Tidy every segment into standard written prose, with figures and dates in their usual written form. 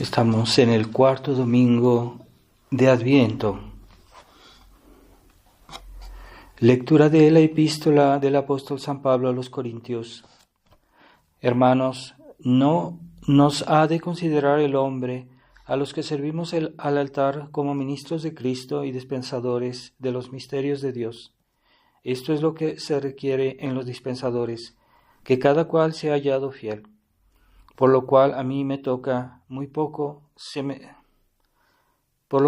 Estamos en el cuarto domingo de Adviento. Lectura de la epístola del apóstol San Pablo a los Corintios. Hermanos, no nos ha de considerar el hombre a los que servimos al altar como ministros de Cristo y dispensadores de los misterios de Dios. Esto es lo que se requiere en los dispensadores, que cada cual sea hallado fiel. Por lo cual a mí me toca muy poco, por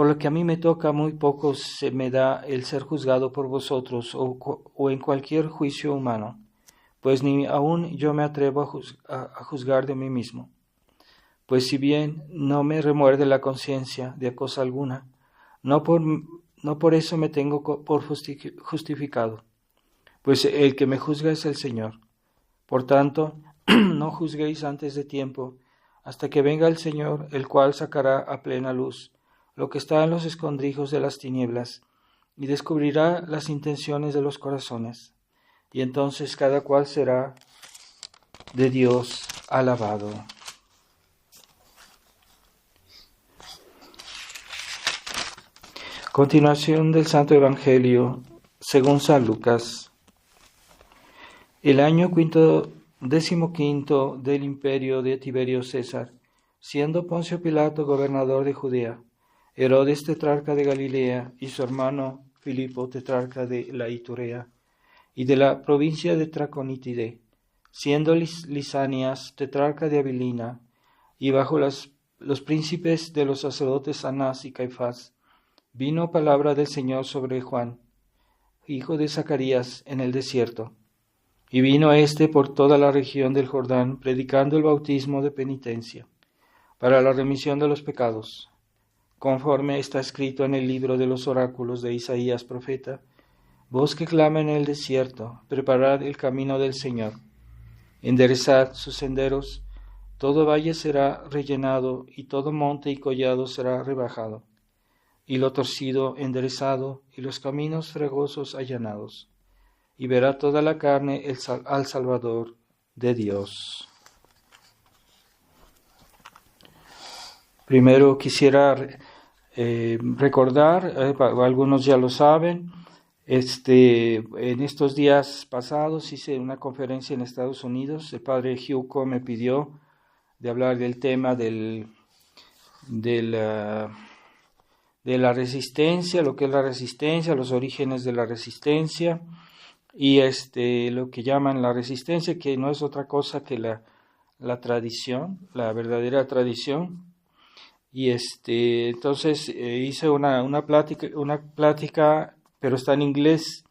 lo que a mí me toca muy poco se me da el ser juzgado por vosotros o en cualquier juicio humano, pues ni aun yo me atrevo a juzgar de mí mismo. Pues si bien no me remuerde la conciencia de cosa alguna, no por eso me tengo por justificado, pues el que me juzga es el Señor. Por tanto, no juzguéis antes de tiempo, hasta que venga el Señor, el cual sacará a plena luz lo que está en los escondrijos de las tinieblas, y descubrirá las intenciones de los corazones, y entonces cada cual será de Dios alabado. Continuación del Santo Evangelio según San Lucas. El año 15 del imperio de Tiberio César, siendo Poncio Pilato gobernador de Judea, Herodes tetrarca de Galilea y su hermano Filipo tetrarca de la Iturea y de la provincia de Traconítide, siendo Lisanias tetrarca de Abilina, y bajo los príncipes de los sacerdotes Anás y Caifás, vino palabra del Señor sobre Juan, hijo de Zacarías, en el desierto. Y vino éste por toda la región del Jordán, predicando el bautismo de penitencia, para la remisión de los pecados, conforme está escrito en el libro de los oráculos de Isaías profeta: voz que clama en el desierto, preparad el camino del Señor, enderezad sus senderos, todo valle será rellenado, y todo monte y collado será rebajado, y lo torcido enderezado, y los caminos fregosos allanados. Y verá toda la carne al Salvador de Dios. Primero quisiera recordar, algunos ya lo saben, en estos días pasados hice una conferencia en Estados Unidos. El padre Hyuko me pidió de hablar del tema de la resistencia, lo que es la resistencia, los orígenes de la resistencia, y lo que llaman la resistencia, que no es otra cosa que la tradición, la verdadera tradición. Y entonces hice una plática, pero está en inglés.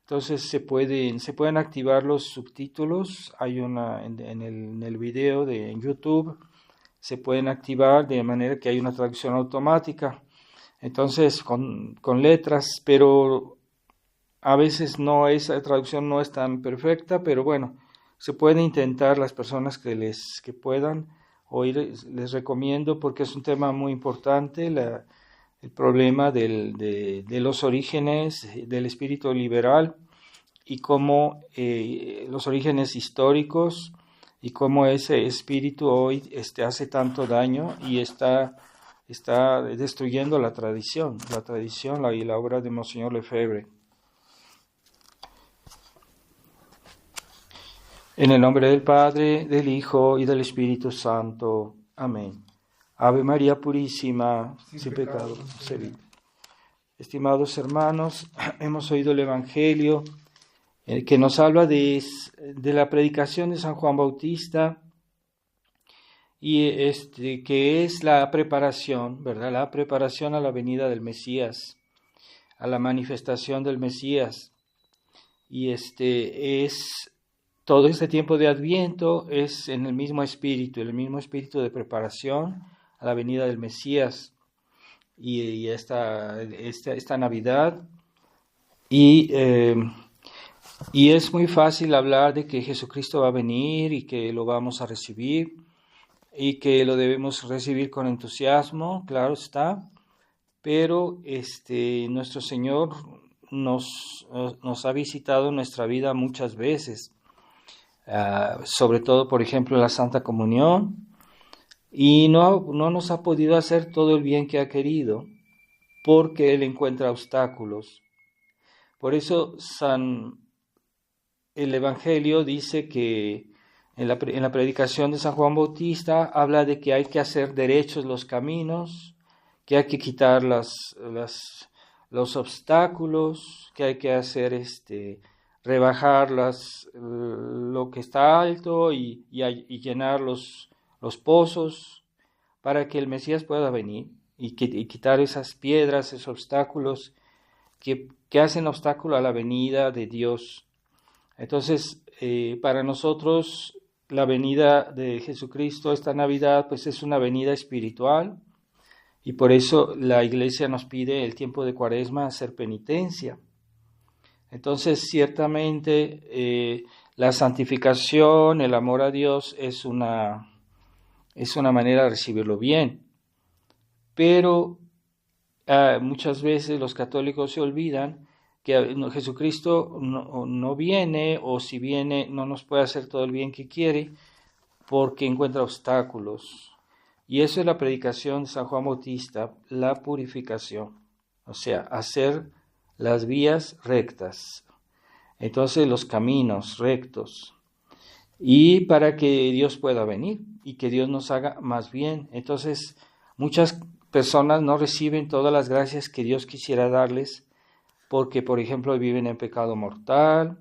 Entonces se pueden activar los subtítulos. Hay una en el video en YouTube, se pueden activar de manera que hay una traducción automática. Entonces con letras, pero a veces esa traducción no es tan perfecta, pero bueno, se puede intentar las personas que puedan oír. Les recomiendo, porque es un tema muy importante, el problema de los orígenes del espíritu liberal, y cómo los orígenes históricos, y cómo ese espíritu hoy hace tanto daño y está destruyendo la tradición y la obra de Monseñor Lefebvre. En el nombre del Padre, del Hijo y del Espíritu Santo. Amén. Ave María Purísima, sin pecado concebida. Estimados hermanos, hemos oído el Evangelio que nos habla de la predicación de San Juan Bautista, y que es la preparación, ¿verdad? La preparación a la venida del Mesías, a la manifestación del Mesías. Y todo este tiempo de Adviento es en el mismo espíritu de preparación a la venida del Mesías, y esta Navidad. Y es muy fácil hablar de que Jesucristo va a venir y que lo vamos a recibir y que lo debemos recibir con entusiasmo, claro está, pero nuestro Señor nos ha visitado nuestra vida muchas veces. Sobre todo, por ejemplo, en la Santa Comunión, y no nos ha podido hacer todo el bien que ha querido, porque Él encuentra obstáculos. Por eso el Evangelio dice que en la predicación de San Juan Bautista habla de que hay que hacer derechos los caminos, que hay que quitar los obstáculos, que hay que hacer rebajar lo que está alto y llenar los pozos para que el Mesías pueda venir y quitar esas piedras, esos obstáculos que hacen obstáculo a la venida de Dios. Entonces, para nosotros la venida de Jesucristo esta Navidad pues es una venida espiritual, y por eso la Iglesia nos pide el tiempo de Cuaresma hacer penitencia. Entonces, ciertamente, la santificación, el amor a Dios es una manera de recibirlo bien. Pero muchas veces los católicos se olvidan que Jesucristo no viene, o si viene no nos puede hacer todo el bien que quiere porque encuentra obstáculos. Y eso es la predicación de San Juan Bautista, la purificación, o sea, hacer las vías rectas, entonces los caminos rectos, y para que Dios pueda venir y que Dios nos haga más bien. Entonces, muchas personas no reciben todas las gracias que Dios quisiera darles, porque, por ejemplo, viven en pecado mortal,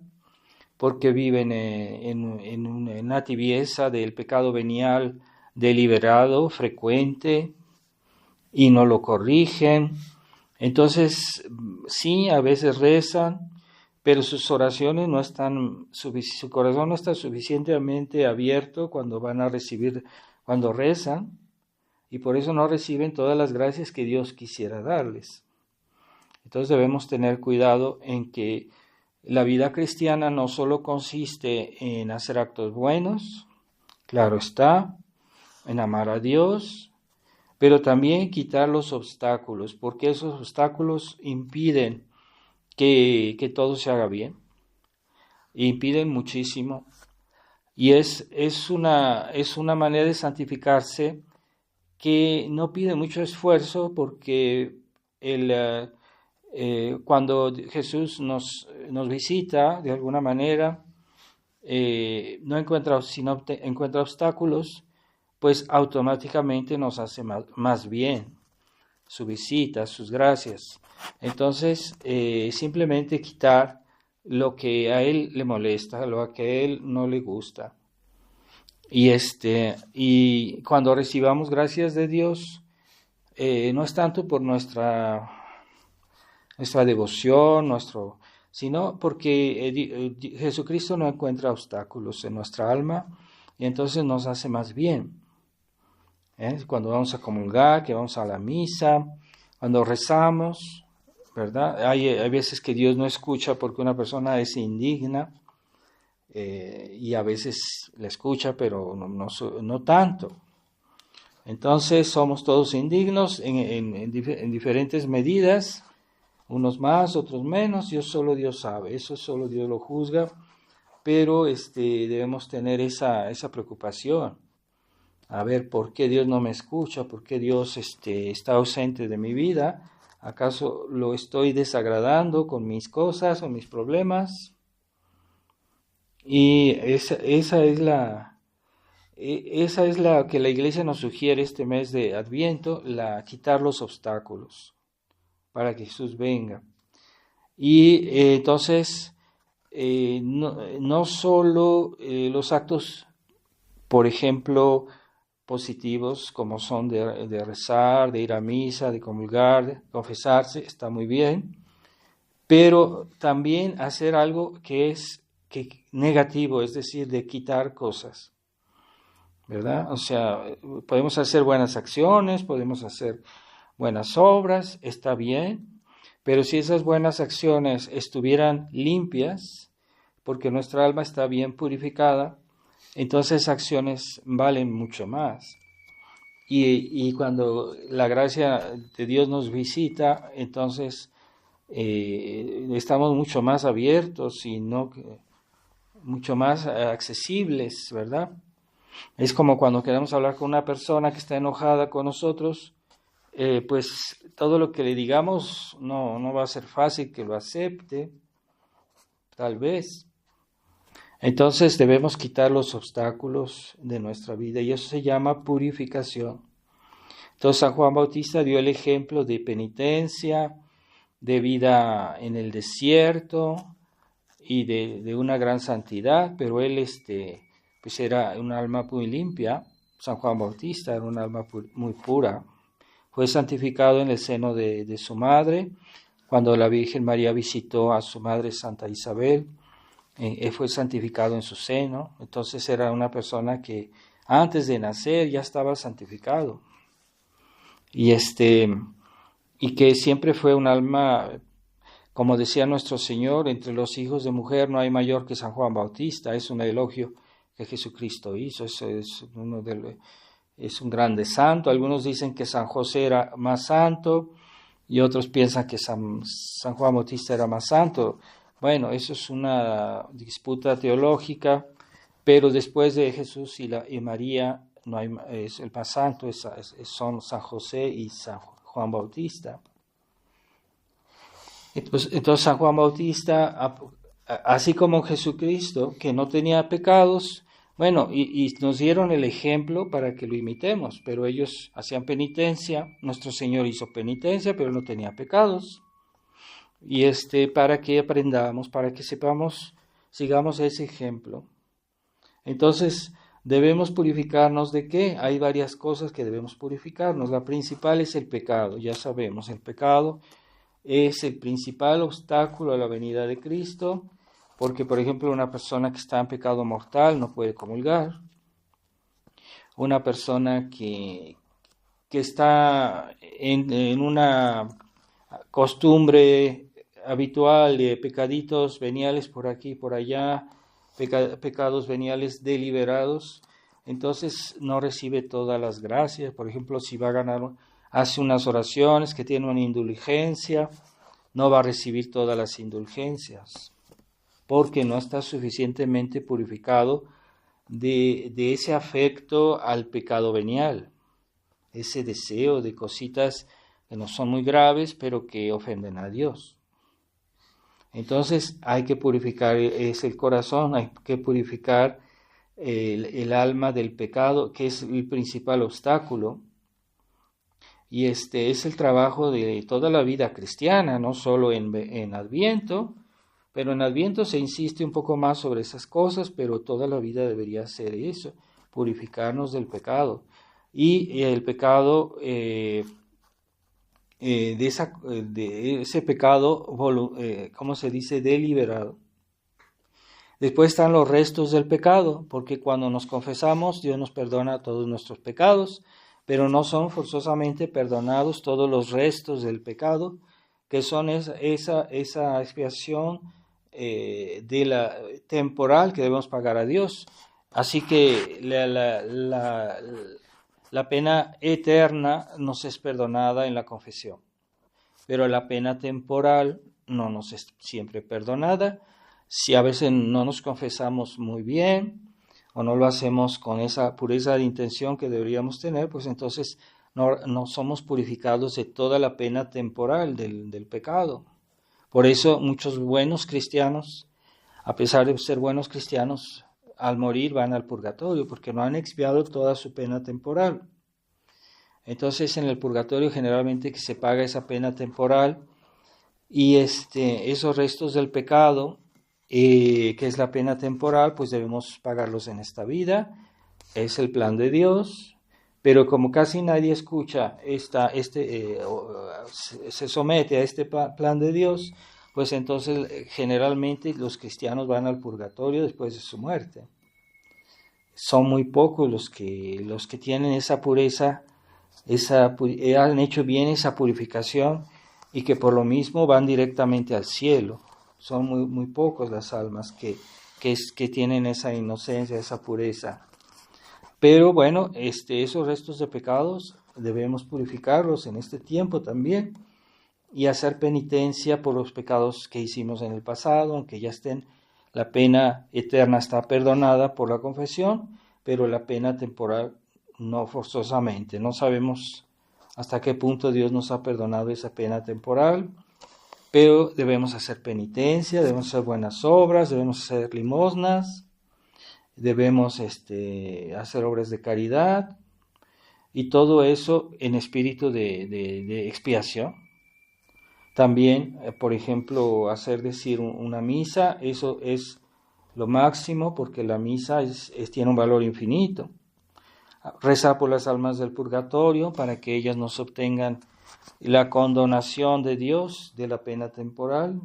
porque viven en una tibieza del pecado venial deliberado, frecuente, y no lo corrigen. Entonces, sí, a veces rezan, pero sus oraciones no están, su corazón no está suficientemente abierto cuando van a recibir, cuando rezan, y por eso no reciben todas las gracias que Dios quisiera darles. Entonces debemos tener cuidado en que la vida cristiana no solo consiste en hacer actos buenos, claro está, en amar a Dios, pero también quitar los obstáculos, porque esos obstáculos impiden que todo se haga bien, impiden muchísimo, y es una manera de santificarse que no pide mucho esfuerzo, porque cuando Jesús nos visita de alguna manera, no encuentra, sino encuentra obstáculos, pues automáticamente nos hace más bien su visita, sus gracias. Entonces, simplemente quitar lo que a Él le molesta, lo que a Él no le gusta. Y cuando recibamos gracias de Dios, no es tanto por nuestra devoción, sino porque Jesucristo no encuentra obstáculos en nuestra alma, y entonces nos hace más bien. Cuando vamos a comulgar, que vamos a la misa, cuando rezamos, ¿verdad? Hay veces que Dios no escucha porque una persona es indigna, y a veces le escucha, pero no tanto. Entonces somos todos indignos en diferentes medidas, unos más, otros menos. Solo Dios sabe, eso solo Dios lo juzga, pero debemos tener esa preocupación. A ver, ¿por qué Dios no me escucha? ¿Por qué Dios está ausente de mi vida? ¿Acaso lo estoy desagradando con mis cosas o mis problemas? Y esa es la que la Iglesia nos sugiere este mes de Adviento, quitar los obstáculos para que Jesús venga. Y entonces, no solo los actos, por ejemplo, positivos, como son de rezar, de ir a misa, de comulgar, de confesarse, está muy bien, pero también hacer algo que es negativo, es decir, de quitar cosas, ¿verdad? O sea, podemos hacer buenas acciones, podemos hacer buenas obras, está bien, pero si esas buenas acciones estuvieran limpias, porque nuestra alma está bien purificada, entonces acciones valen mucho más. Y cuando la gracia de Dios nos visita, entonces estamos mucho más abiertos y mucho más accesibles, ¿verdad? Es como cuando queremos hablar con una persona que está enojada con nosotros, pues todo lo que le digamos no va a ser fácil que lo acepte, tal vez. Entonces debemos quitar los obstáculos de nuestra vida y eso se llama purificación. Entonces San Juan Bautista dio el ejemplo de penitencia, de vida en el desierto y de una gran santidad, pero él pues era un alma muy limpia. San Juan Bautista era un alma muy pura. Fue santificado en el seno de su madre. Cuando la Virgen María visitó a su madre Santa Isabel, él fue santificado en su seno. Entonces era una persona que antes de nacer ya estaba santificado. Y que siempre fue un alma, como decía nuestro Señor, entre los hijos de mujer no hay mayor que San Juan Bautista. Es un elogio que Jesucristo hizo. Es un grande santo. Algunos dicen que San José era más santo y otros piensan que San Juan Bautista era más santo. Bueno, eso es una disputa teológica, pero después de Jesús y María, no hay, el más santo son San José y San Juan Bautista. Entonces San Juan Bautista, así como Jesucristo, que no tenía pecados, bueno, y nos dieron el ejemplo para que lo imitemos, pero ellos hacían penitencia, nuestro Señor hizo penitencia, pero no tenía pecados. Y para que aprendamos, para que sepamos, sigamos ese ejemplo. Entonces, debemos purificarnos ¿de qué? Hay varias cosas que debemos purificarnos. La principal es el pecado, ya sabemos, el pecado es el principal obstáculo a la venida de Cristo, porque, por ejemplo, una persona que está en pecado mortal no puede comulgar. Una persona que está en una costumbre habitual de pecaditos veniales por aquí y por allá, pecados veniales deliberados, entonces no recibe todas las gracias. Por ejemplo, si va a ganar, hace unas oraciones que tiene una indulgencia, no va a recibir todas las indulgencias, porque no está suficientemente purificado de ese afecto al pecado venial, ese deseo de cositas que no son muy graves, pero que ofenden a Dios. Entonces hay que purificar el corazón, hay que purificar el alma del pecado, que es el principal obstáculo. Y es el trabajo de toda la vida cristiana, no solo en Adviento, pero en Adviento se insiste un poco más sobre esas cosas, pero toda la vida debería ser eso, purificarnos del pecado. Y el pecado, de ese pecado, ¿cómo se dice? Deliberado. Después están los restos del pecado, porque cuando nos confesamos, Dios nos perdona todos nuestros pecados, pero no son forzosamente perdonados todos los restos del pecado, que son esa expiación de la temporal que debemos pagar a Dios. Así que la pena eterna nos es perdonada en la confesión, pero la pena temporal no nos es siempre perdonada. Si a veces no nos confesamos muy bien o no lo hacemos con esa pureza de intención que deberíamos tener, pues entonces no somos purificados de toda la pena temporal del pecado. Por eso muchos buenos cristianos, a pesar de ser buenos cristianos, al morir van al purgatorio porque no han expiado toda su pena temporal. Entonces en el purgatorio generalmente que se paga esa pena temporal y esos restos del pecado, que es la pena temporal, pues debemos pagarlos en esta vida. Es el plan de Dios, pero como casi nadie escucha se somete a este plan de Dios, pues entonces generalmente los cristianos van al purgatorio después de su muerte. Son muy pocos los que tienen esa pureza, han hecho bien esa purificación y que por lo mismo van directamente al cielo. Son muy pocos las almas que tienen esa inocencia, esa pureza. Pero bueno, esos restos de pecados debemos purificarlos en este tiempo también y hacer penitencia por los pecados que hicimos en el pasado, aunque ya la pena eterna está perdonada por la confesión, pero la pena temporal no forzosamente. No sabemos hasta qué punto Dios nos ha perdonado esa pena temporal, pero debemos hacer penitencia, debemos hacer buenas obras, debemos hacer limosnas, debemos hacer obras de caridad, y todo eso en espíritu de expiación. También, por ejemplo, hacer decir una misa, eso es lo máximo, porque la misa tiene un valor infinito. Rezar por las almas del purgatorio para que ellas nos obtengan la condonación de Dios de la pena temporal.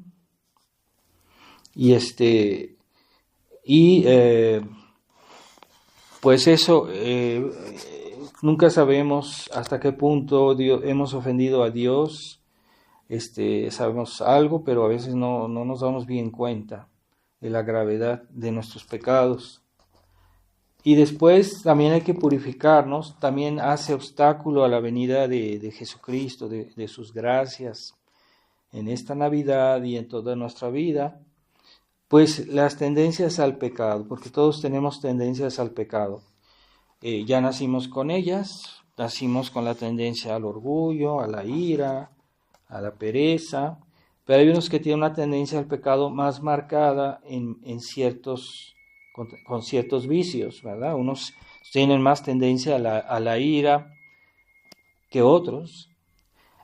Pues eso, nunca sabemos hasta qué punto hemos ofendido a Dios. Sabemos algo, pero a veces no nos damos bien cuenta de la gravedad de nuestros pecados. Y después también hay que purificarnos, también hace obstáculo a la venida de Jesucristo, de sus gracias en esta Navidad y en toda nuestra vida, pues las tendencias al pecado, porque todos tenemos tendencias al pecado. Ya nacimos con ellas, nacimos con la tendencia al orgullo, a la ira, a la pereza, pero hay unos que tienen una tendencia al pecado más marcada con ciertos vicios, ¿verdad? Unos tienen más tendencia a la ira que otros.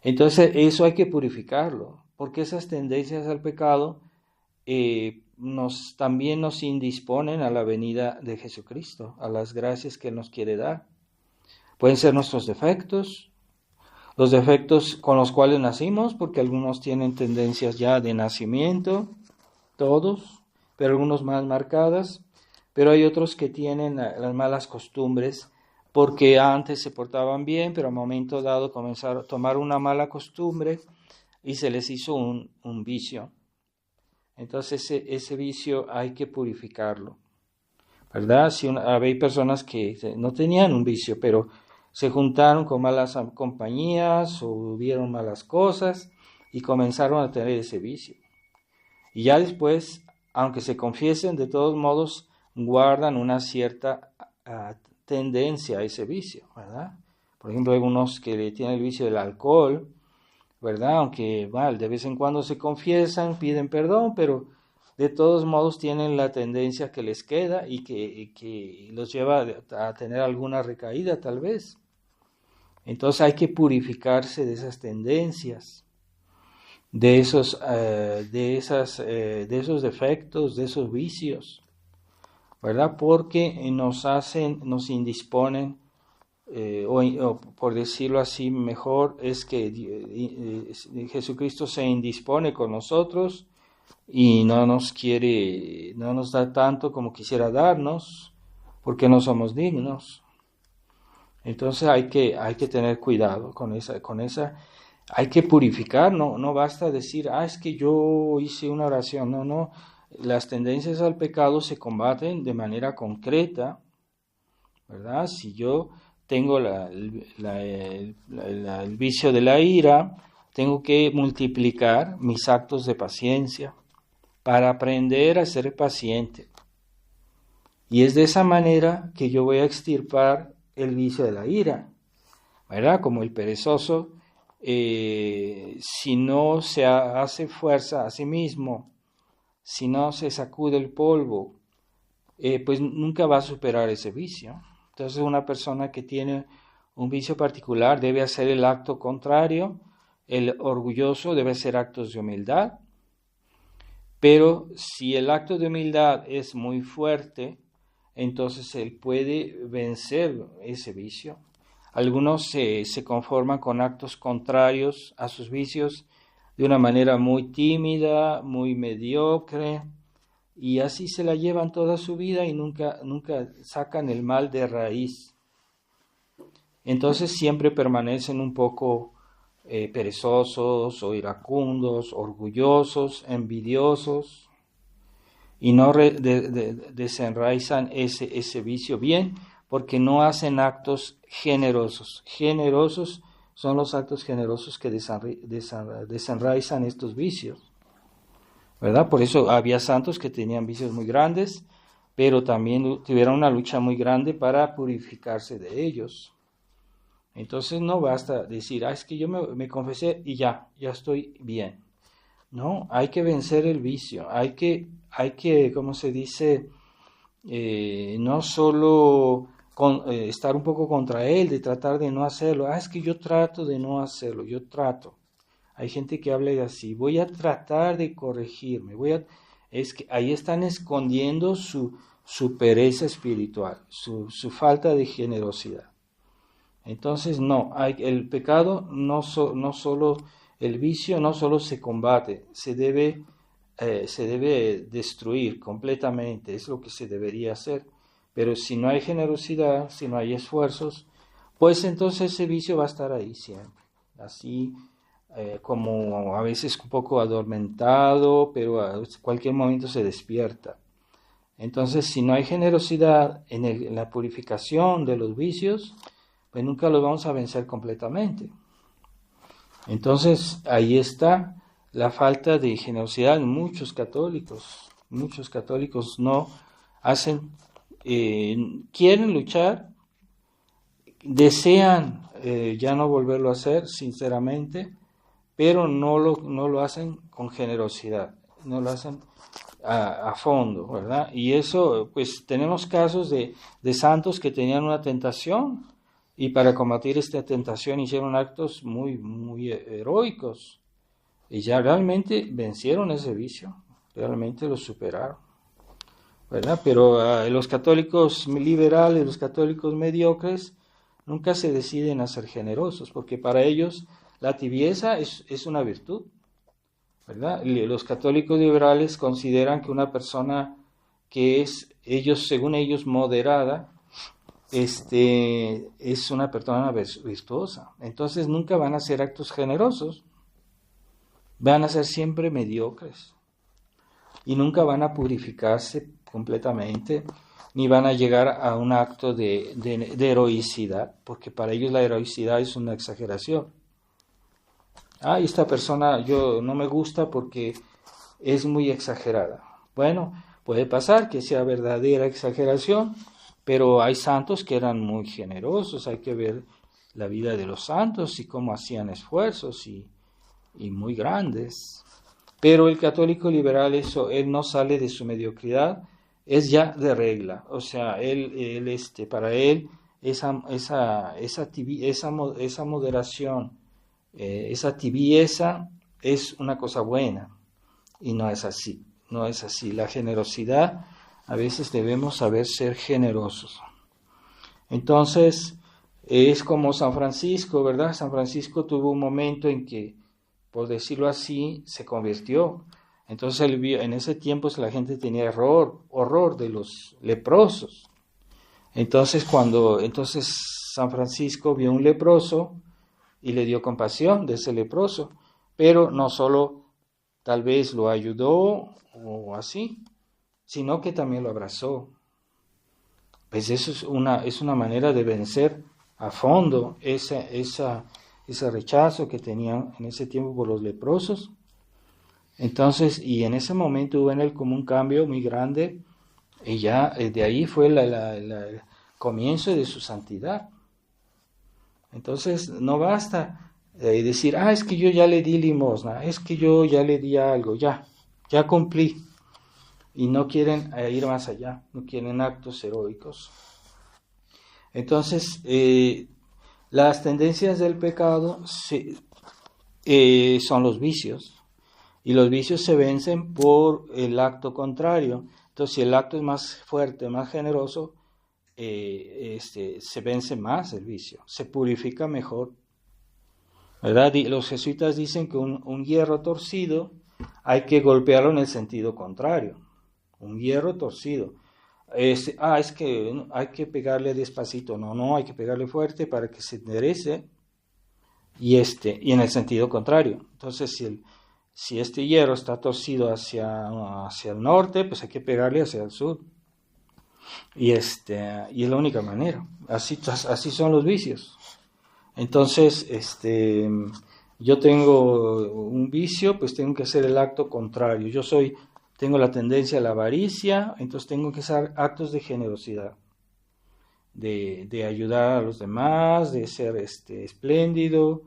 Entonces eso hay que purificarlo, porque esas tendencias al pecado también nos indisponen a la venida de Jesucristo, a las gracias que Él nos quiere dar. Pueden ser nuestros defectos, los defectos con los cuales nacimos, porque algunos tienen tendencias ya de nacimiento, todos, pero algunos más marcadas, pero hay otros que tienen las malas costumbres, porque antes se portaban bien, pero a un momento dado comenzaron a tomar una mala costumbre y se les hizo un vicio. Entonces ese vicio hay que purificarlo, ¿verdad? Hay personas que no tenían un vicio, pero se juntaron con malas compañías o vieron malas cosas y comenzaron a tener ese vicio. Y ya después, aunque se confiesen, de todos modos guardan una cierta tendencia a ese vicio, ¿verdad? Por ejemplo, algunos que tienen el vicio del alcohol, ¿verdad? Aunque de vez en cuando se confiesan, piden perdón, pero de todos modos tienen la tendencia que les queda y que los lleva a tener alguna recaída tal vez. Entonces hay que purificarse de esas tendencias, de esos defectos, de esos vicios, ¿verdad? Porque nos indisponen, o por decirlo así mejor, es que Jesucristo se indispone con nosotros y no nos da tanto como quisiera darnos, porque no somos dignos. Entonces hay que tener cuidado con esa, hay que purificar, no basta decir, es que yo hice una oración, no, las tendencias al pecado se combaten de manera concreta, ¿verdad? Si yo tengo el vicio de la ira, tengo que multiplicar mis actos de paciencia para aprender a ser paciente. Y es de esa manera que yo voy a extirpar el vicio de la ira, ¿verdad? Como el perezoso, si no se hace fuerza a sí mismo, si no se sacude el polvo, pues nunca va a superar ese vicio. Entonces una persona que tiene un vicio particular debe hacer el acto contrario, el orgulloso debe hacer actos de humildad, pero si el acto de humildad es muy fuerte, entonces él puede vencer ese vicio. Algunos se conforman con actos contrarios a sus vicios de una manera muy tímida, muy mediocre, y así se la llevan toda su vida y nunca sacan el mal de raíz. Entonces siempre permanecen un poco perezosos o iracundos, orgullosos, envidiosos, y no desenraizan ese vicio bien, porque no hacen actos generosos. Generosos son los actos generosos que desenraizan estos vicios, ¿verdad? Por eso había santos que tenían vicios muy grandes, pero también tuvieron una lucha muy grande para purificarse de ellos. Entonces no basta decir, es que yo me confesé y ya estoy bien. No, hay que vencer el vicio, hay que, ¿cómo se dice? No solo estar un poco contra él, de tratar de no hacerlo. Es que yo trato de no hacerlo, yo trato. Hay gente que habla así, voy a tratar de corregirme, es que ahí están escondiendo su pereza espiritual, su falta de generosidad. Entonces, no, el pecado no solo, el vicio no solo se combate, se debe destruir completamente, es lo que se debería hacer. Pero si no hay generosidad, si no hay esfuerzos, pues entonces ese vicio va a estar ahí siempre, así como a veces un poco adormentado, pero a cualquier momento se despierta. Entonces, si no hay generosidad en la purificación de los vicios, pues nunca los vamos a vencer completamente. Entonces, ahí está la falta de generosidad en muchos católicos. Muchos católicos no hacen, quieren luchar, desean ya no volverlo a hacer, sinceramente, pero no lo hacen con generosidad, no lo hacen a fondo, ¿verdad? Y eso, pues tenemos casos de santos que tenían una tentación y para combatir esta tentación hicieron actos muy, muy heroicos y ya realmente vencieron ese vicio, realmente lo superaron, ¿verdad? Pero los católicos liberales, los católicos mediocres, nunca se deciden a ser generosos, porque para ellos la tibieza es una virtud, ¿verdad? Los católicos liberales consideran que una persona que es, según ellos, moderada, es una persona virtuosa. Entonces nunca van a hacer actos generosos, van a ser siempre mediocres y nunca van a purificarse completamente, ni van a llegar a un acto de heroicidad, porque para ellos la heroicidad es una exageración. Esta persona no me gusta porque es muy exagerada. Bueno, puede pasar que sea verdadera exageración, pero hay santos que eran muy generosos, hay que ver la vida de los santos y cómo hacían esfuerzos y muy grandes. Pero el católico liberal, él no sale de su mediocridad, es ya de regla. O sea, para él esa moderación, esa tibieza es una cosa buena y no es así, no es así. La generosidad, a veces debemos saber ser generosos. Entonces, es como San Francisco, ¿verdad? San Francisco tuvo un momento en que, por decirlo así, se convirtió. Entonces, en ese tiempo la gente tenía horror de los leprosos. Entonces, San Francisco vio un leproso y le dio compasión de ese leproso, pero no solo tal vez lo ayudó o así, sino que también lo abrazó. Pues eso es una manera de vencer a fondo ese rechazo que tenían en ese tiempo por los leprosos. Entonces, y en ese momento hubo en él como un cambio muy grande, y ya de ahí fue el comienzo de su santidad. Entonces, no basta decir, es que yo ya le di limosna, es que yo ya le di algo, ya cumplí. Y no quieren ir más allá, no quieren actos heroicos. Entonces, las tendencias del pecado son los vicios, y los vicios se vencen por el acto contrario. Entonces, si el acto es más fuerte, más generoso, se vence más el vicio, se purifica mejor, ¿verdad? Los jesuitas dicen que un hierro torcido hay que golpearlo en el sentido contrario. Un hierro torcido. Es que hay que pegarle despacito. No, hay que pegarle fuerte para que se enderece. Y en el sentido contrario. Entonces, si este hierro está torcido hacia el norte, pues hay que pegarle hacia el sur. Y es la única manera. Así son los vicios. Entonces, yo tengo un vicio, pues tengo que hacer el acto contrario. tengo la tendencia a la avaricia, entonces tengo que hacer actos de generosidad, de ayudar a los demás, de ser espléndido,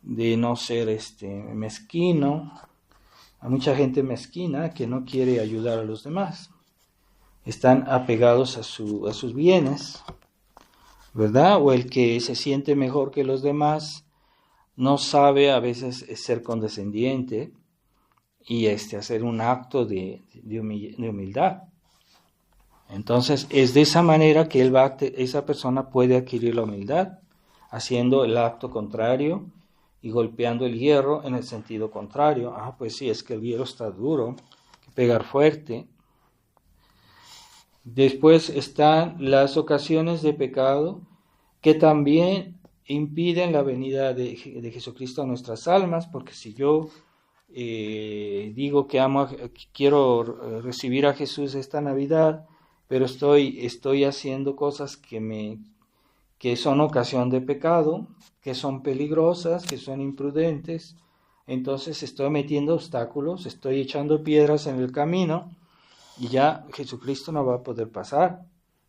de no ser mezquino. Hay mucha gente mezquina que no quiere ayudar a los demás. Están apegados a sus bienes, ¿verdad? O el que se siente mejor que los demás no sabe a veces ser condescendiente y hacer un acto de humildad. Entonces es de esa manera que esa persona puede adquirir la humildad, haciendo el acto contrario y golpeando el hierro en el sentido contrario. Pues sí, es que el hierro está duro, hay que pegar fuerte. Después están las ocasiones de pecado que también impiden la venida de Jesucristo a nuestras almas, porque si yo digo que quiero recibir a Jesús esta Navidad, pero estoy haciendo cosas que son ocasión de pecado, que son peligrosas, que son imprudentes, entonces estoy metiendo obstáculos, estoy echando piedras en el camino, y ya Jesucristo no va a poder pasar,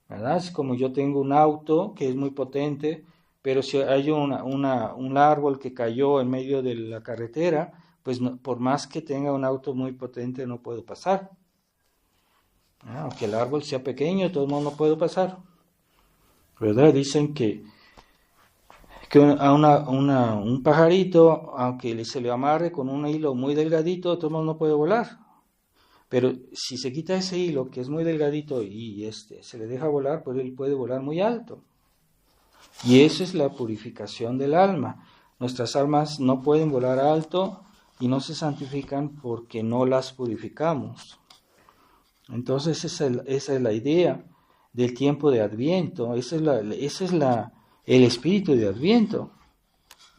¿verdad? Es como yo tengo un auto que es muy potente, pero si hay un árbol que cayó en medio de la carretera, pues no, por más que tenga un auto muy potente no puedo pasar. Aunque el árbol sea pequeño, de todos modos no puedo pasar, ¿verdad? Dicen que un pajarito, aunque se le amarre con un hilo muy delgadito, de todos modos no puede volar. Pero si se quita ese hilo que es muy delgadito y se le deja volar, pues él puede volar muy alto. Y eso es la purificación del alma. Nuestras almas no pueden volar alto y no se santifican porque no las purificamos. Entonces esa es la idea del tiempo de Adviento, ese es el espíritu de Adviento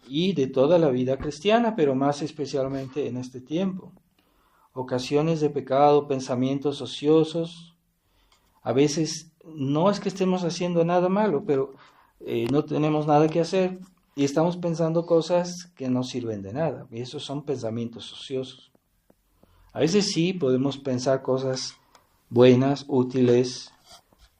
y de toda la vida cristiana, pero más especialmente en este tiempo. Ocasiones de pecado, pensamientos ociosos. A veces no es que estemos haciendo nada malo, pero no tenemos nada que hacer y estamos pensando cosas que no sirven de nada. Y esos son pensamientos ociosos. A veces sí podemos pensar cosas buenas, útiles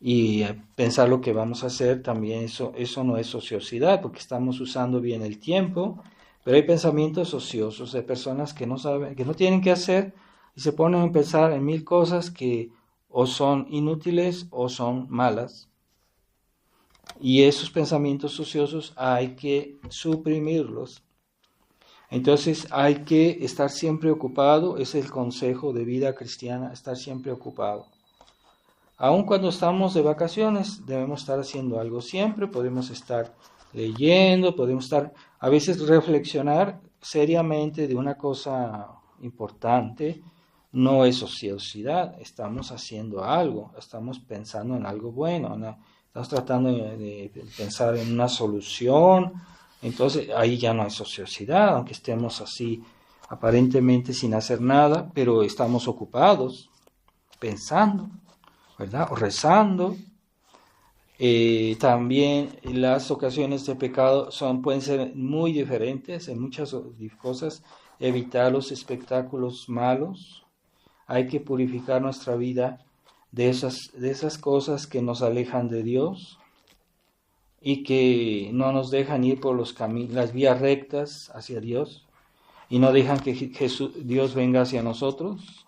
y pensar lo que vamos a hacer. También eso no es ociosidad porque estamos usando bien el tiempo. Pero hay pensamientos ociosos de personas que no saben, que no tienen que hacer y se ponen a pensar en mil cosas que o son inútiles o son malas. Y esos pensamientos ociosos hay que suprimirlos. Entonces hay que estar siempre ocupado, es el consejo de vida cristiana, estar siempre ocupado. Aun cuando estamos de vacaciones, debemos estar haciendo algo siempre, podemos estar leyendo, podemos estar, a veces reflexionar seriamente de una cosa importante, no es ociosidad, estamos haciendo algo, estamos pensando en algo bueno, ¿no? Estamos tratando de pensar en una solución, entonces ahí ya no es ociosidad, aunque estemos así aparentemente sin hacer nada, pero estamos ocupados, pensando, ¿verdad? O rezando. También las ocasiones de pecado pueden ser muy diferentes en muchas cosas. Evitar los espectáculos malos. Hay que purificar nuestra vida de esas cosas que nos alejan de Dios y que no nos dejan ir por las vías rectas hacia Dios y no dejan que Dios venga hacia nosotros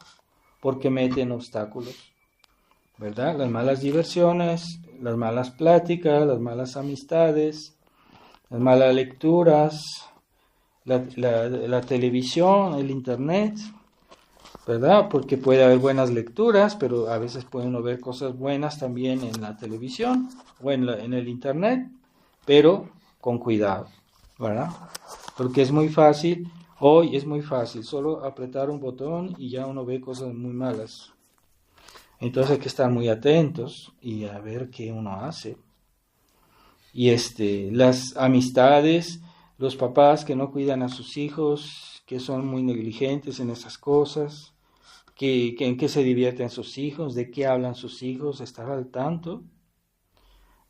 porque meten obstáculos, ¿verdad? Las malas diversiones, las malas pláticas, las malas amistades, las malas lecturas, la televisión, el internet, ¿verdad? Porque puede haber buenas lecturas, pero a veces pueden haber cosas buenas también en la televisión o en el internet, pero con cuidado, ¿verdad? Porque es muy fácil, hoy es muy fácil, solo apretar un botón y ya uno ve cosas muy malas. Entonces hay que estar muy atentos y a ver qué uno hace. Y las amistades, los papás que no cuidan a sus hijos, que son muy negligentes en esas cosas, en qué se divierten sus hijos, de qué hablan sus hijos, estar al tanto.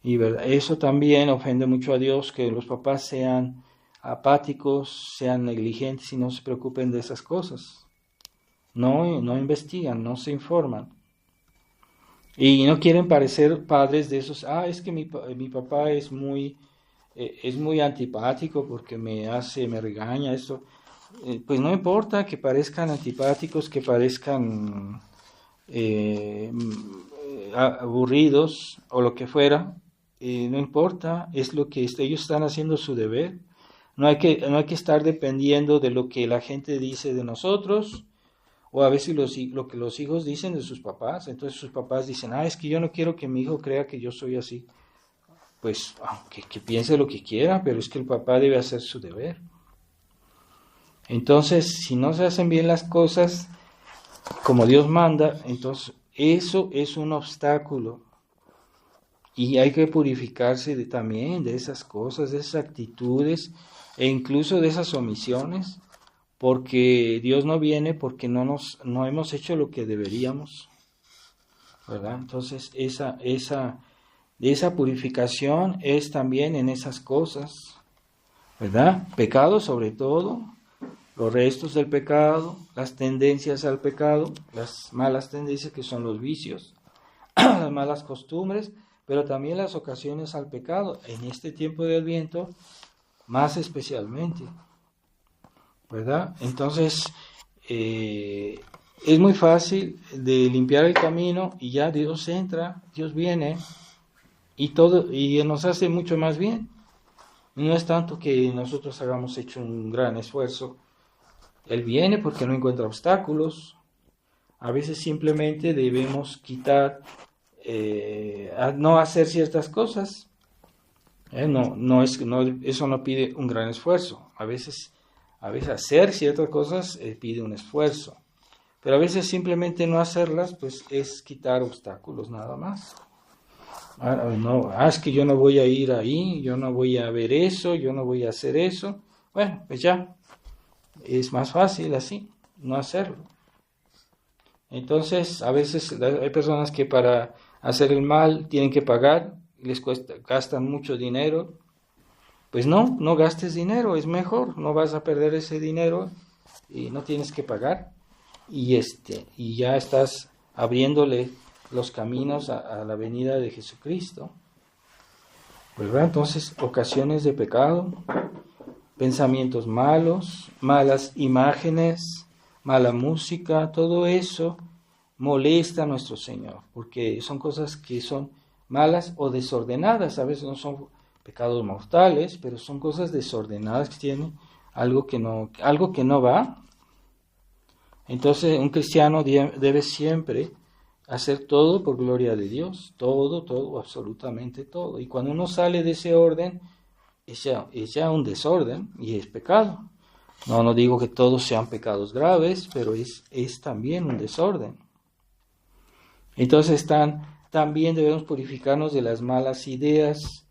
Y ¿verdad? Eso también ofende mucho a Dios, que los papás sean apáticos, sean negligentes y no se preocupen de esas cosas. no investigan, no se informan. Y no quieren parecer padres de esos, es que mi papá es muy antipático porque me regaña, esto. Pues no importa que parezcan antipáticos, que parezcan aburridos o lo que fuera, no importa, es lo que ellos están haciendo su deber. No hay que estar dependiendo de lo que la gente dice de nosotros, o a veces lo que los hijos dicen de sus papás. Entonces sus papás dicen, es que yo no quiero que mi hijo crea que yo soy así. Pues que piense lo que quiera, pero es que el papá debe hacer su deber. Entonces, si no se hacen bien las cosas como Dios manda, entonces eso es un obstáculo. Y hay que purificarse también de esas cosas, de esas actitudes e incluso de esas omisiones, porque Dios no viene porque no hemos hecho lo que deberíamos, ¿verdad? Entonces esa purificación es también en esas cosas, ¿verdad? Pecado sobre todo, los restos del pecado, las tendencias al pecado, las malas tendencias que son los vicios, las malas costumbres, pero también las ocasiones al pecado, en este tiempo de Adviento, más especialmente, ¿verdad? Entonces, es muy fácil de limpiar el camino y ya Dios entra, Dios viene y nos hace mucho más bien. No es tanto que nosotros hayamos hecho un gran esfuerzo. Él viene porque no encuentra obstáculos. A veces simplemente debemos quitar, no hacer ciertas cosas. Eso no pide un gran esfuerzo. A veces hacer ciertas cosas pide un esfuerzo. Pero a veces simplemente no hacerlas, pues es quitar obstáculos nada más. Es que yo no voy a ir ahí, yo no voy a ver eso, yo no voy a hacer eso. Bueno, pues ya, es más fácil así, no hacerlo. Entonces, a veces hay personas que para hacer el mal tienen que pagar, gastan mucho dinero. Pues no gastes dinero, es mejor, no vas a perder ese dinero y no tienes que pagar. Y ya estás abriéndole los caminos a la venida de Jesucristo, ¿verdad? Entonces, ocasiones de pecado, pensamientos malos, malas imágenes, mala música, todo eso molesta a nuestro Señor, porque son cosas que son malas o desordenadas. A veces no son pecados mortales, pero son cosas desordenadas que tienen algo que no va. Entonces un cristiano debe siempre hacer todo por gloria de Dios, todo, absolutamente todo. Y cuando uno sale de ese orden, es ya un desorden y es pecado. No digo que todos sean pecados graves, pero es también un desorden. Entonces también debemos purificarnos de las malas ideas,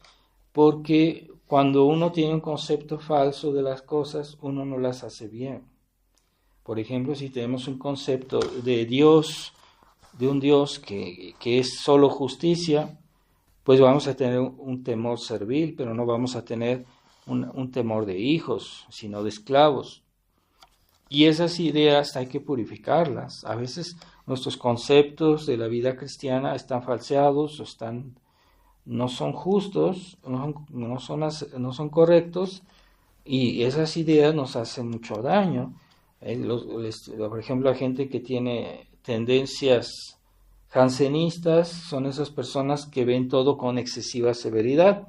porque cuando uno tiene un concepto falso de las cosas, uno no las hace bien. Por ejemplo, si tenemos un concepto de Dios, de un Dios que es solo justicia, pues vamos a tener un temor servil, pero no vamos a tener un temor de hijos, sino de esclavos. Y esas ideas hay que purificarlas. A veces nuestros conceptos de la vida cristiana están falseados, no son justos, no son correctos, y esas ideas nos hacen mucho daño. Por ejemplo, la gente que tiene tendencias jansenistas son esas personas que ven todo con excesiva severidad.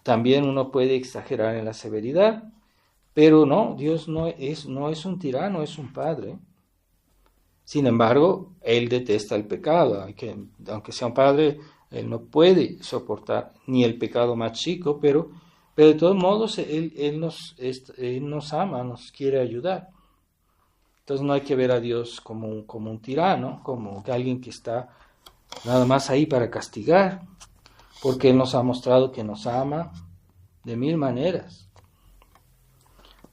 También uno puede exagerar en la severidad, pero no, Dios no es un tirano, es un padre. Sin embargo, Él detesta el pecado, aunque sea un padre, Él no puede soportar ni el pecado más chico, pero de todos modos Él nos ama, nos quiere ayudar. Entonces no hay que ver a Dios como un tirano, como alguien que está nada más ahí para castigar, porque Él nos ha mostrado que nos ama de mil maneras.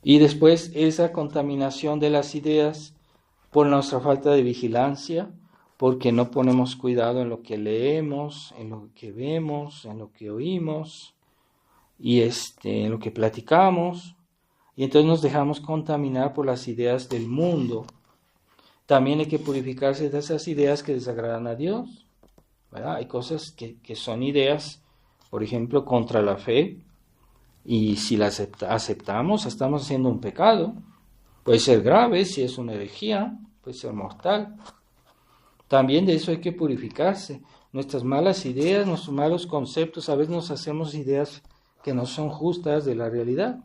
Y después esa contaminación de las ideas por nuestra falta de vigilancia, porque no ponemos cuidado en lo que leemos, en lo que vemos, en lo que oímos y en lo que platicamos, y entonces nos dejamos contaminar por las ideas del mundo también hay que purificarse de esas ideas que desagradan a Dios, ¿verdad? Hay cosas que son ideas, por ejemplo, contra la fe, y si las aceptamos, estamos haciendo un pecado. Puede ser grave, si es una herejía, puede ser mortal. También de eso hay que purificarse. Nuestras malas ideas, nuestros malos conceptos, a veces nos hacemos ideas que no son justas de la realidad,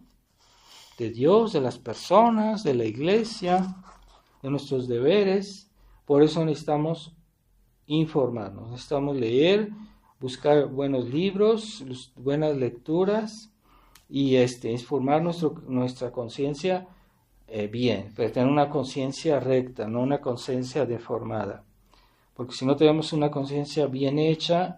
de Dios, de las personas, de la iglesia, de nuestros deberes. Por eso necesitamos informarnos, necesitamos leer, buscar buenos libros, buenas lecturas y formar nuestra conciencia bien, pero tener una conciencia recta, no una conciencia deformada. Porque si no tenemos una conciencia bien hecha,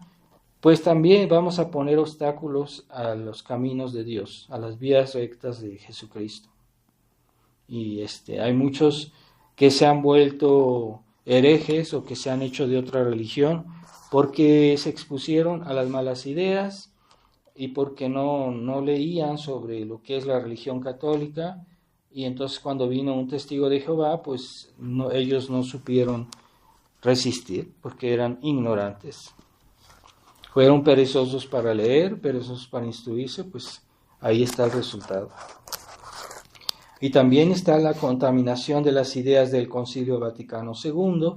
pues también vamos a poner obstáculos a los caminos de Dios, a las vías rectas de Jesucristo. Y hay muchos que se han vuelto herejes o que se han hecho de otra religión porque se expusieron a las malas ideas y porque no leían sobre lo que es la religión católica, y entonces cuando vino un testigo de Jehová, pues ellos no supieron resistir porque eran ignorantes. Fueron perezosos para leer, perezosos para instruirse, pues ahí está el resultado. Y también está la contaminación de las ideas del Concilio Vaticano II,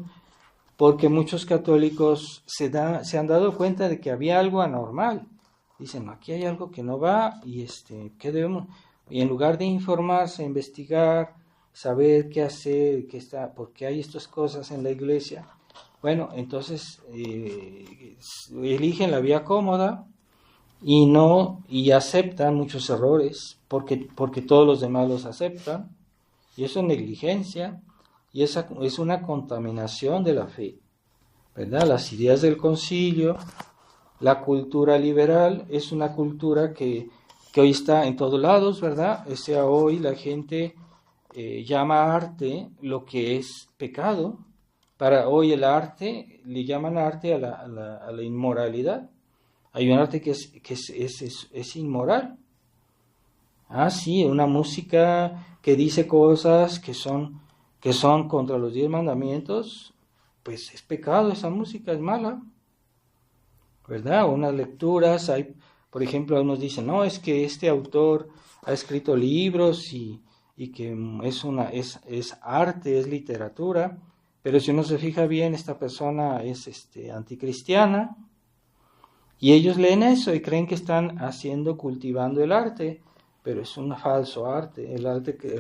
porque muchos católicos se han dado cuenta de que había algo anormal. Dicen, aquí hay algo que no va, y ¿qué debemos? Y en lugar de informarse, investigar, saber qué hacer, por qué hay estas cosas en la iglesia, bueno, entonces eligen la vía cómoda y aceptan muchos errores porque todos los demás los aceptan, y eso es negligencia, y esa es una contaminación de la fe, ¿verdad? Las ideas del concilio, la cultura liberal es una cultura que hoy está en todos lados, ¿verdad? O sea, hoy la gente llama arte lo que es pecado. Para hoy el arte, le llaman arte a la inmoralidad. Hay un arte que es inmoral. Sí, una música que dice cosas que son contra los 10 mandamientos, pues es pecado, esa música es mala, ¿verdad? Unas lecturas, por ejemplo, algunos dicen, no, es que este autor ha escrito libros y que es arte, es literatura, pero si uno se fija bien, esta persona es anticristiana, y ellos leen eso y creen que están cultivando el arte, pero es un falso arte. El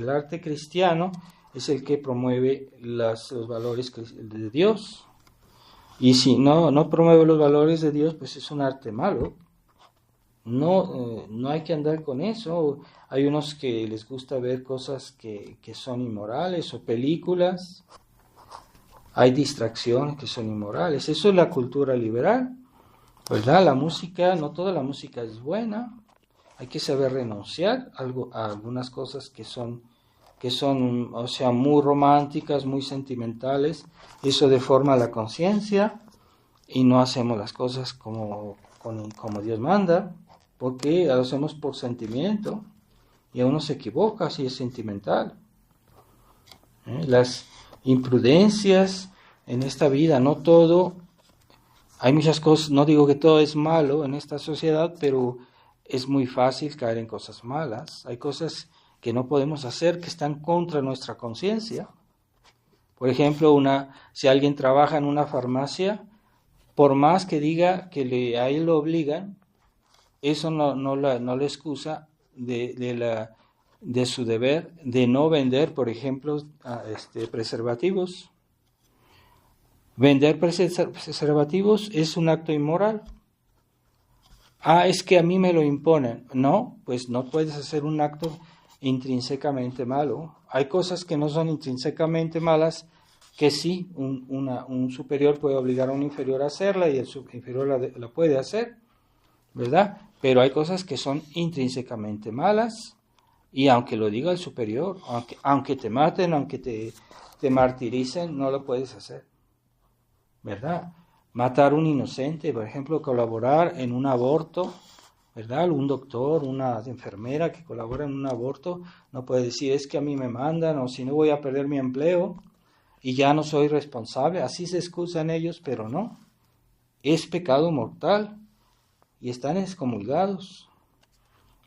arte cristiano es el que promueve los valores de Dios. Y si no promueve los valores de Dios, pues es un arte malo. No hay que andar con eso. Hay unos que les gusta ver cosas que son inmorales, o películas. Hay distracciones que son inmorales. Eso es la cultura liberal, ¿verdad? La música, no toda la música es buena. Hay que saber renunciar a algunas cosas que son, o sea, muy románticas, muy sentimentales. Eso deforma la conciencia y no hacemos las cosas como Dios manda, porque lo hacemos por sentimiento y uno se equivoca si es sentimental. Las imprudencias en esta vida, no todo, hay muchas cosas, no digo que todo es malo en esta sociedad, pero es muy fácil caer en cosas malas. Hay cosas que no podemos hacer que están contra nuestra conciencia. Por ejemplo, si alguien trabaja en una farmacia, por más que diga que a él lo obligan, eso no le excusa de su deber de no vender, por ejemplo, preservativos. Vender preservativos es un acto inmoral. Es que a mí me lo imponen. No, pues no puedes hacer un acto intrínsecamente malo. Hay cosas que no son intrínsecamente malas, que sí, un superior puede obligar a un inferior a hacerla y el inferior la puede hacer, ¿verdad? Pero hay cosas que son intrínsecamente malas, y aunque lo diga el superior, aunque te maten, aunque te martiricen, no lo puedes hacer, ¿verdad? Matar a un inocente, por ejemplo, colaborar en un aborto, ¿verdad? Un doctor, una enfermera que colabora en un aborto, no puede decir, es que a mí me mandan, o si no voy a perder mi empleo. y ya no soy responsable. Así se excusan ellos, pero no. Es pecado mortal y están excomulgados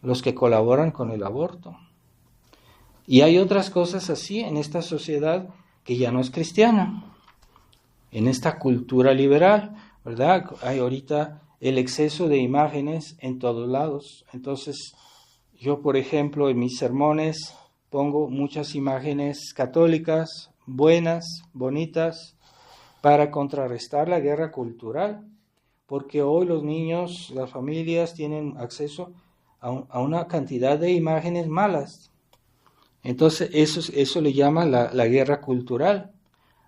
los que colaboran con el aborto. Y hay otras cosas así en esta sociedad que ya no es cristiana, en esta cultura liberal, ¿verdad? Hay ahorita el exceso de imágenes en todos lados. Entonces, yo, por ejemplo, en mis sermones pongo muchas imágenes católicas, buenas, bonitas, para contrarrestar la guerra cultural, porque hoy los niños, las familias tienen acceso a una cantidad de imágenes malas. Entonces eso le llaman la guerra cultural,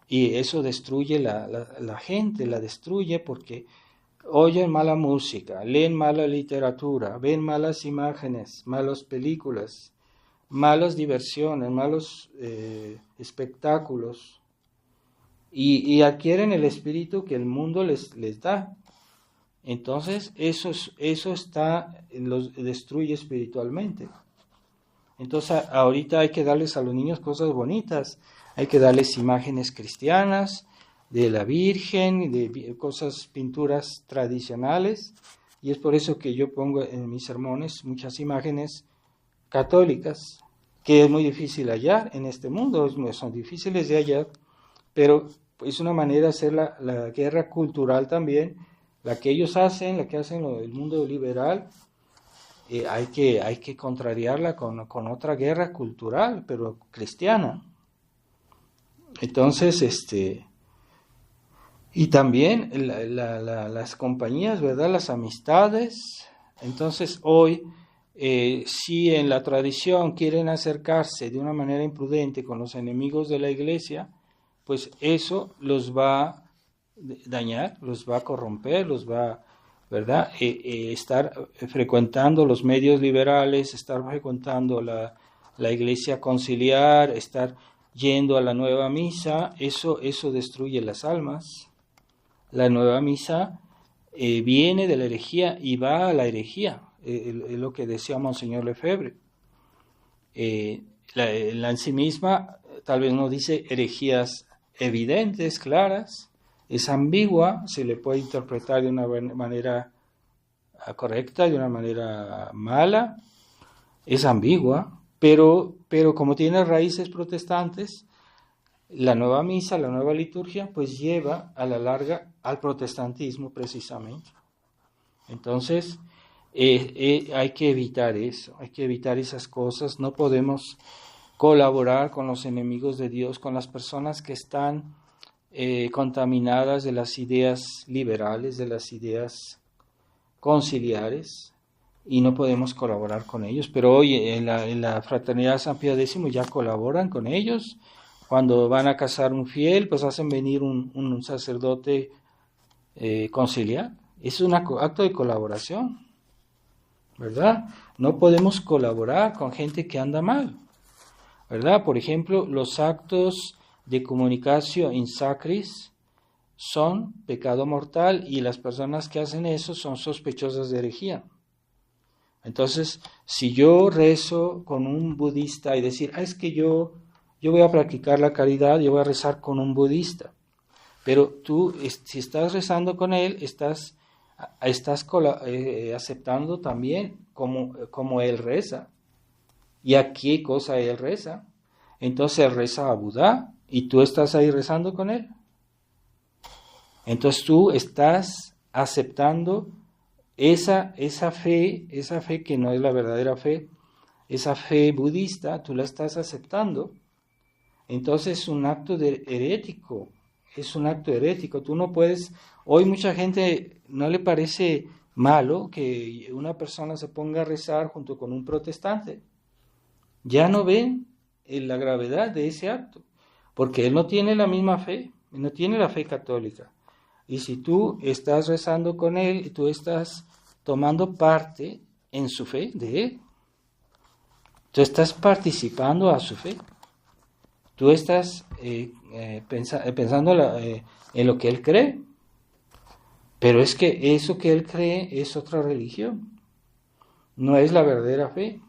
y eso destruye la gente, la destruye porque oyen mala música, leen mala literatura, ven malas imágenes, malas películas, malas diversiones, malos espectáculos, y adquieren el espíritu que el mundo les da. Entonces eso los destruye espiritualmente. Entonces ahorita hay que darles a los niños cosas bonitas, hay que darles imágenes cristianas de la Virgen, de cosas, pinturas tradicionales, y es por eso que yo pongo en mis sermones muchas imágenes católicas, que es muy difícil hallar en este mundo, son difíciles de hallar, pero es una manera de hacer la guerra cultural también, la que ellos hacen, la que hacen el mundo liberal. Hay que contrariarla con otra guerra cultural, pero cristiana. Entonces, y también las compañías, ¿verdad? Las amistades. Entonces, hoy, si en la tradición quieren acercarse de una manera imprudente con los enemigos de la iglesia, pues eso los va a dañar, los va a corromper, los va, ¿verdad? Estar frecuentando los medios liberales, estar frecuentando la iglesia conciliar, estar yendo a la nueva misa, eso destruye las almas. La nueva misa viene de la herejía y va a la herejía, es lo que decía Monseñor Lefebvre. La en sí misma tal vez no dice herejías evidentes, claras, es ambigua, se le puede interpretar de una manera correcta, de una manera mala, es ambigua, pero como tiene raíces protestantes, la nueva misa, la nueva liturgia, pues lleva a la larga al protestantismo precisamente. Entonces, hay que evitar eso, hay que evitar esas cosas, no podemos colaborar con los enemigos de Dios, con las personas que están contaminadas de las ideas liberales, de las ideas conciliares, y no podemos colaborar con ellos. Pero hoy en la Fraternidad San Pío X ya colaboran con ellos. Cuando van a casar un fiel, pues hacen venir un sacerdote conciliar. Es un acto de colaboración, ¿verdad? No podemos colaborar con gente que anda mal, ¿verdad? Por ejemplo, los actos de comunicatio in sacris son pecado mortal y las personas que hacen eso son sospechosas de herejía. Entonces, si yo rezo con un budista y decir, es que yo voy a practicar la caridad, yo voy a rezar con un budista, pero tú, si estás rezando con él, estás aceptando también como él reza. ¿Y a qué cosa él reza? Entonces él reza a Buda y tú estás ahí rezando con él. Entonces tú estás aceptando esa fe que no es la verdadera fe, esa fe budista, tú la estás aceptando. Entonces es un acto herético, es un acto herético. Tú no puedes, hoy mucha gente no le parece malo que una persona se ponga a rezar junto con un protestante. Ya no ven la gravedad de ese acto, porque él no tiene la misma fe, no tiene la fe católica. Y si tú estás rezando con él, tú estás tomando parte en su fe de él. Tú estás participando a su fe. Tú estás pensando en lo que él cree. Pero es que eso que él cree es otra religión. No es la verdadera fe.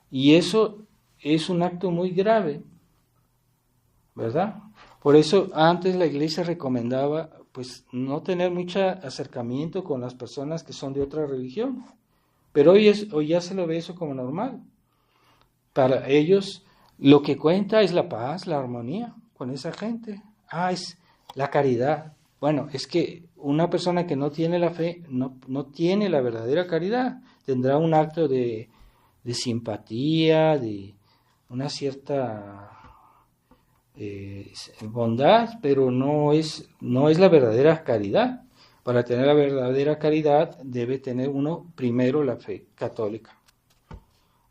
Y eso es un acto muy grave, ¿verdad? Por eso antes la iglesia recomendaba pues no tener mucho acercamiento con las personas que son de otra religión. Pero hoy ya se lo ve eso como normal. Para ellos lo que cuenta es la paz, la armonía con esa gente. Es la caridad. Bueno, es que una persona que no tiene la fe no tiene la verdadera caridad. Tendrá un acto de simpatía, de una cierta bondad, pero no es la verdadera caridad. Para tener la verdadera caridad debe tener uno primero la fe católica.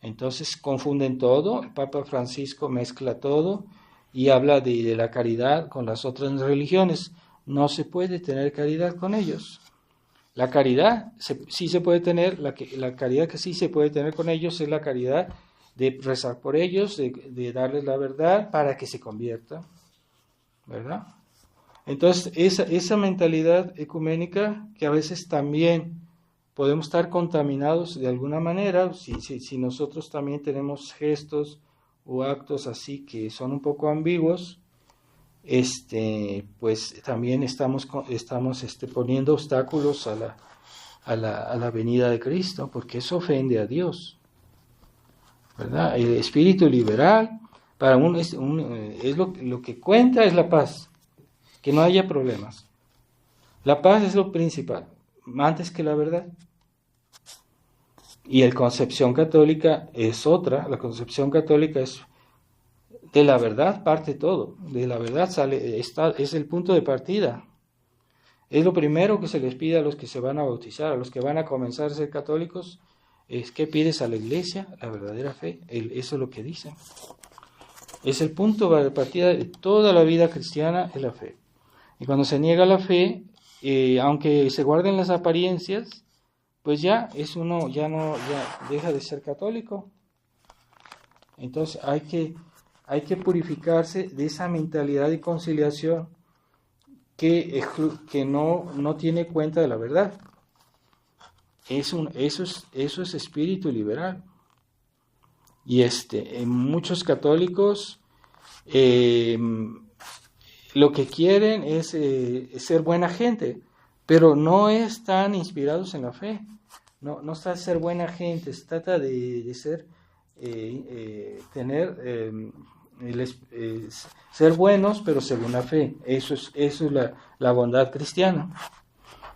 Entonces confunden todo, el Papa Francisco mezcla todo y habla de la caridad con las otras religiones. No se puede tener caridad con ellos. La caridad sí se puede tener, la caridad que sí se puede tener con ellos es la caridad de rezar por ellos, de darles la verdad para que se conviertan, ¿verdad? Entonces, esa mentalidad ecuménica que a veces también podemos estar contaminados de alguna manera, si nosotros también tenemos gestos o actos así que son un poco ambiguos, pues también estamos poniendo obstáculos a la venida de Cristo, porque eso ofende a Dios, ¿verdad? El espíritu liberal para uno es lo que cuenta es la paz, que no haya problemas. La paz es lo principal, antes que la verdad. Y la concepción católica es otra. La concepción católica es de la verdad parte todo. De la verdad es el punto de partida. Es lo primero que se les pide a los que se van a bautizar, a los que van a comenzar a ser católicos. ¿Qué pides a la iglesia? La verdadera fe. Eso es lo que dicen. Es el punto de partida de toda la vida cristiana, es la fe. Y cuando se niega la fe, aunque se guarden las apariencias, pues ya deja de ser católico. Entonces hay que purificarse de esa mentalidad de conciliación que no tiene cuenta de la verdad. Eso es espíritu liberal. Y muchos católicos lo que quieren es ser buena gente, pero no están inspirados en la fe. No está ser buena gente, se trata de ser, ser buenos, pero según la fe. Eso es la bondad cristiana.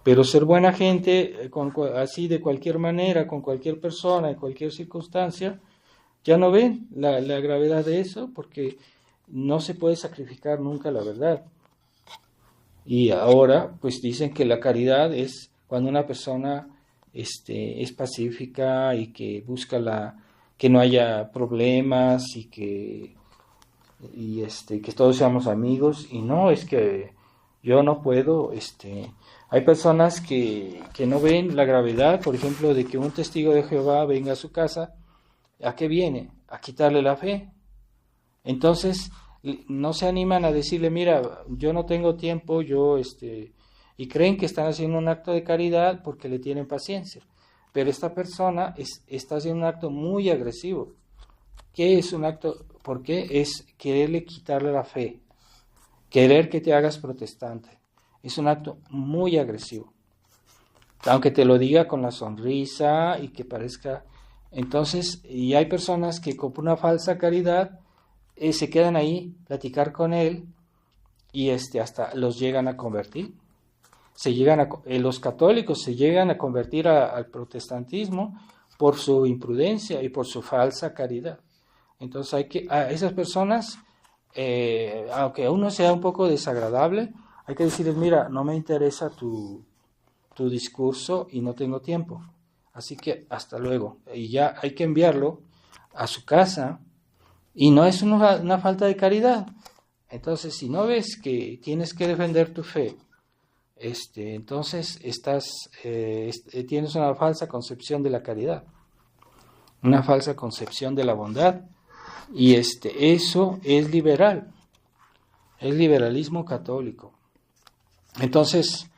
Pero ser buena gente, así de cualquier manera, con cualquier persona, en cualquier circunstancia, ya no ven la gravedad de eso, porque no se puede sacrificar nunca la verdad. Y ahora, pues dicen que la caridad es cuando una persona es pacífica y que busca que no haya problemas y que todos seamos amigos. Y no, es que yo no puedo, hay personas que no ven la gravedad, por ejemplo, de que un testigo de Jehová venga a su casa. ¿A qué viene? A quitarle la fe. Entonces no se animan a decirle, mira, yo no tengo tiempo, y creen que están haciendo un acto de caridad porque le tienen paciencia. Pero esta persona está haciendo un acto muy agresivo. ¿Qué es un acto? ¿Por qué? Es quererle quitarle la fe, querer que te hagas protestante. Es un acto muy agresivo. Aunque te lo diga con la sonrisa y que parezca... Entonces, y hay personas que con una falsa caridad se quedan ahí, platicar con él y hasta los llegan a convertir. Los católicos se llegan a convertir al protestantismo por su imprudencia y por su falsa caridad. Entonces a esas personas, aunque a uno sea un poco desagradable, hay que decirles, mira, no me interesa tu discurso y no tengo tiempo. Así que hasta luego. Y ya hay que enviarlo a su casa. Y no es una falta de caridad. Entonces, si no ves que tienes que defender tu fe, entonces tienes una falsa concepción de la caridad, una falsa concepción de la bondad. Y eso es liberal. Es liberalismo católico. Entonces,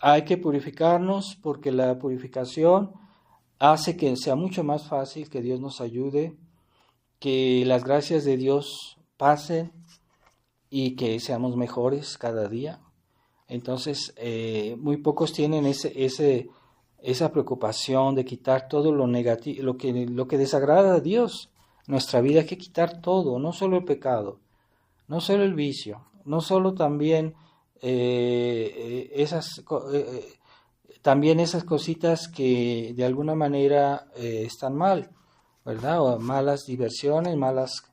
hay que purificarnos porque la purificación hace que sea mucho más fácil que Dios nos ayude, que las gracias de Dios pasen y que seamos mejores cada día. Entonces, muy pocos tienen esa preocupación de quitar todo lo negativo, lo que desagrada a Dios. Nuestra vida hay que quitar todo, no solo el pecado, no solo el vicio, no solo también también esas cositas que de alguna manera están mal, ¿verdad? O malas diversiones, malos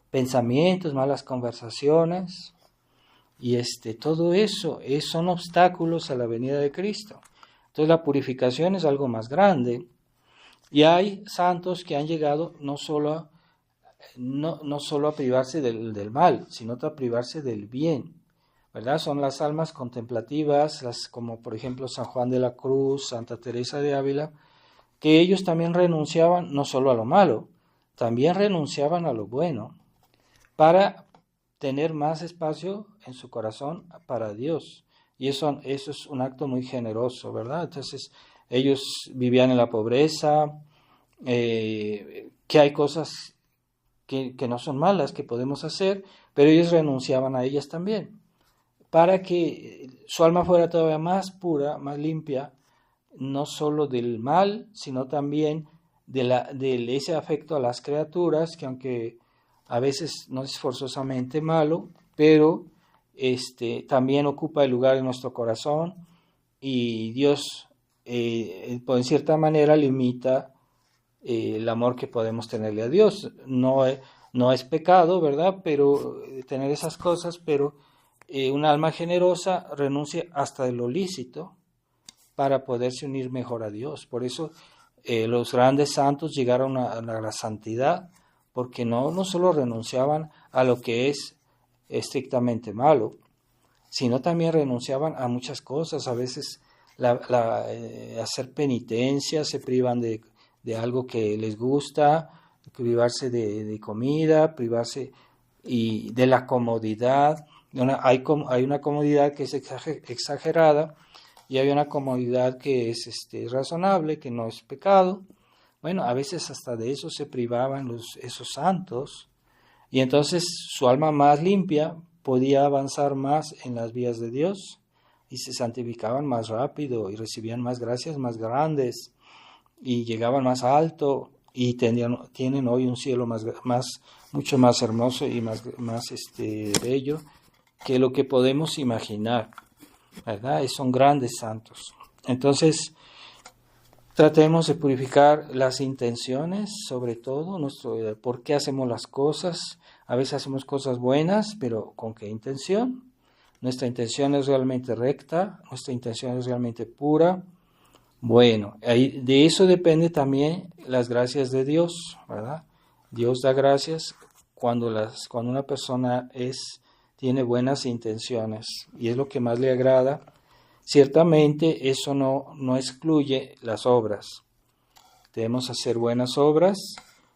pensamientos, malas conversaciones. Y todo eso son obstáculos a la venida de Cristo. Entonces la purificación es algo más grande. Y hay santos que han llegado no solo a privarse del mal, sino a privarse del bien, ¿verdad? Son las almas contemplativas, como por ejemplo San Juan de la Cruz, Santa Teresa de Ávila, que ellos también renunciaban no solo a lo malo, también renunciaban a lo bueno, para tener más espacio en su corazón para Dios. Y eso es un acto muy generoso, ¿verdad? Entonces, ellos vivían en la pobreza, que hay cosas que no son malas, que podemos hacer, pero ellos renunciaban a ellas también, para que su alma fuera todavía más pura, más limpia, no solo del mal, sino también de ese afecto a las criaturas, que aunque a veces no es forzosamente malo, pero también ocupa el lugar en nuestro corazón, y Dios, pues en cierta manera, limita el amor que podemos tenerle a Dios. No es pecado, ¿verdad? Pero tener esas cosas, pero un alma generosa renuncia hasta de lo lícito para poderse unir mejor a Dios. Por eso los grandes santos llegaron a la santidad, porque no solo renunciaban a lo que es estrictamente malo, sino también renunciaban a muchas cosas. A veces hacer penitencia, se privan de algo que les gusta, privarse de comida, privarse y de la comodidad. Hay una comodidad que es exagerada, y hay una comodidad que es razonable, que no es pecado. Bueno, a veces hasta de eso se privaban esos santos, y entonces su alma más limpia podía avanzar más en las vías de Dios, y se santificaban más rápido, y recibían más gracias más grandes, y llegaban más alto, y tienen hoy un cielo mucho más hermoso y más bello que lo que podemos imaginar, ¿verdad? Son grandes santos. Entonces, tratemos de purificar las intenciones, sobre todo, por qué hacemos las cosas. A veces hacemos cosas buenas, pero ¿con qué intención? Nuestra intención es realmente recta, nuestra intención es realmente pura. Bueno, de eso depende también las gracias de Dios, ¿verdad? Dios da gracias cuando una persona tiene buenas intenciones, y es lo que más le agrada. Ciertamente eso no excluye las obras. Debemos hacer buenas obras,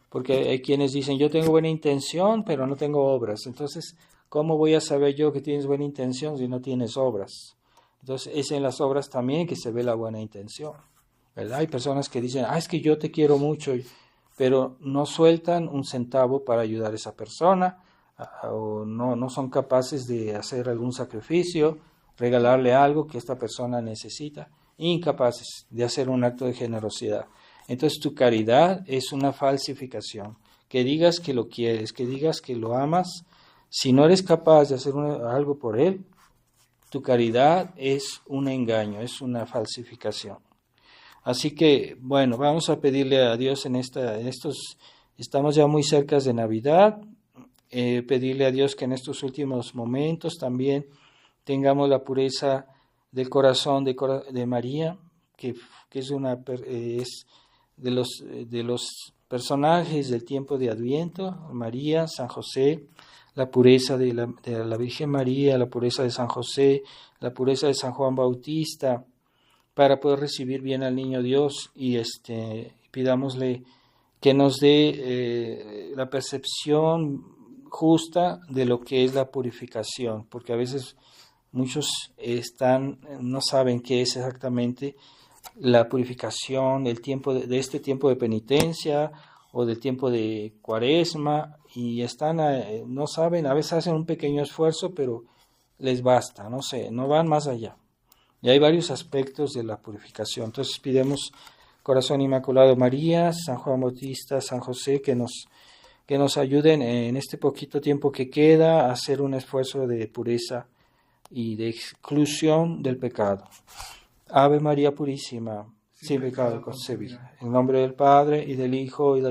porque hay quienes dicen, yo tengo buena intención, pero no tengo obras. Entonces, ¿cómo voy a saber yo que tienes buena intención si no tienes obras? Entonces, es en las obras también que se ve la buena intención, ¿verdad? Hay personas que dicen, es que yo te quiero mucho, pero no sueltan un centavo para ayudar a esa persona, o no son capaces de hacer algún sacrificio, regalarle algo que esta persona necesita, incapaces de hacer un acto de generosidad. Entonces tu caridad es una falsificación. Que digas que lo quieres, que digas que lo amas, si no eres capaz de hacer algo por él, tu caridad es un engaño, es una falsificación. Así que, bueno, vamos a pedirle a Dios estamos ya muy cerca de Navidad, pedirle a Dios que en estos últimos momentos también tengamos la pureza del corazón de María, que es de los personajes del tiempo de Adviento. María, San José, la pureza de la Virgen María, la pureza de San José, la pureza de San Juan Bautista, para poder recibir bien al niño Dios, y pidámosle que nos dé la percepción justa de lo que es la purificación, porque a veces muchos no saben qué es exactamente la purificación, el tiempo de este tiempo de penitencia, o del tiempo de Cuaresma y están, no saben, a veces hacen un pequeño esfuerzo, pero les basta, no sé, no van más allá. Y hay varios aspectos de la purificación. Entonces pidemos, Corazón Inmaculado de María, San Juan Bautista, San José, que nos ayuden en este poquito tiempo que queda a hacer un esfuerzo de pureza y de exclusión del pecado. Ave María Purísima, sin pecado concebida. En nombre del Padre, y del Hijo, y del